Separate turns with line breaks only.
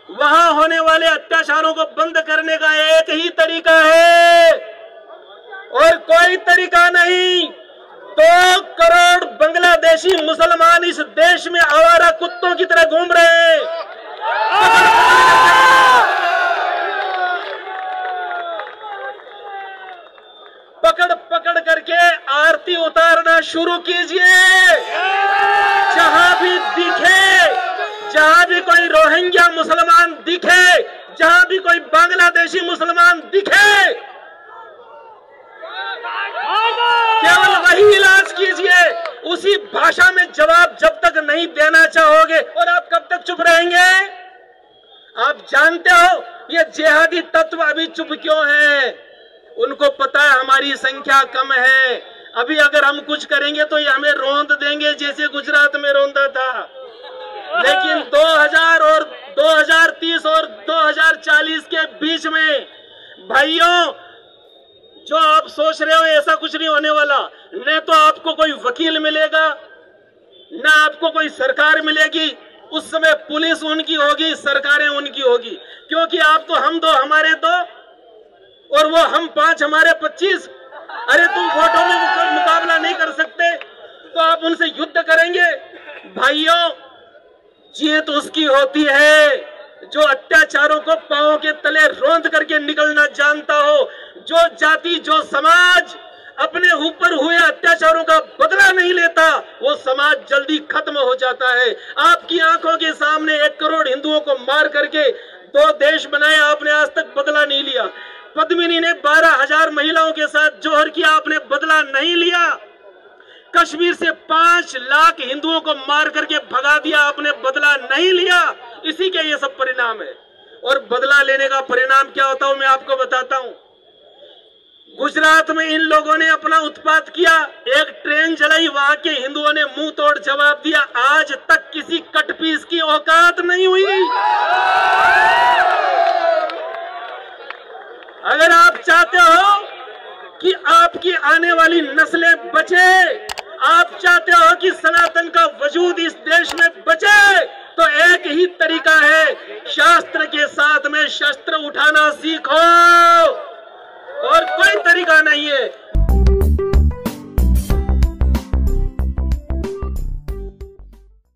वहां होने वाले अत्याचारों को बंद करने का एक ही तरीका है और कोई तरीका नहीं। 2 करोड़ बांग्लादेशी मुसलमान इस देश में आवारा कुत्तों की तरह घूम रहे हैं। पकड़ पकड़ करके आरती उतारना शुरू कीजिए। जहां भी दिखे, जहां भी कोई रोहिंग्या मुसलमान दिखे, जहां भी कोई बांग्लादेशी मुसलमान दिखे, केवल वही इलाज कीजिए। उसी भाषा में जवाब जब तक नहीं देना चाहोगे, और आप कब तक चुप रहेंगे? आप जानते हो ये जिहादी तत्व अभी चुप क्यों हैं? उनको पता है हमारी संख्या कम है, अभी अगर हम कुछ करेंगे तो ये हमें रौंद देंगे, जैसे गुजरात में रौंदा था। लेकिन 2000 और 2030 और 2040 के बीच में भाइयों, जो आप सोच रहे हो ऐसा कुछ नहीं होने वाला। न तो आपको कोई वकील मिलेगा, न आपको कोई सरकार मिलेगी। उस समय पुलिस उनकी होगी, सरकारें उनकी होगी, क्योंकि आप तो हम 2 हमारे 2 और वो हम 5 हमारे 25। अरे तुम वोटों में मुकाबला नहीं कर सकते तो आप उनसे युद्ध करेंगे? भाइयों, जीत उसकी होती है जो अत्याचारों को पांवों के तले रौंद करके निकलना जानता हो। जो जाति, जो समाज अपने ऊपर हुए अत्याचारों का बदला नहीं लेता, वो समाज जल्दी खत्म हो जाता है। आपकी आंखों के सामने 1 करोड़ हिंदुओं को मार करके 2 देश बनाए, आपने आज तक बदला नहीं लिया। पद्मिनी ने 12,000 महिलाओं के साथ जोहर किया, आपने बदला नहीं लिया। कश्मीर से 5 लाख हिंदुओं को मार करके भगा दिया, आपने बदला नहीं लिया। इसी के ये सब परिणाम है। और बदला लेने का परिणाम क्या होता है मैं आपको बताता हूं। गुजरात में इन लोगों ने अपना उत्पात किया, एक ट्रेन जलाई, वहां के हिंदुओं ने मुंह तोड़ जवाब दिया। आज तक किसी कटपीस की औकात नहीं हुई। अगर आप चाहते हो कि आपकी आने वाली नस्लें बचे, आप चाहते हो कि सनातन का वजूद इस देश में बचे, तो एक ही तरीका है, शास्त्र के साथ में शस्त्र उठाना सीखो, और कोई तरीका नहीं है।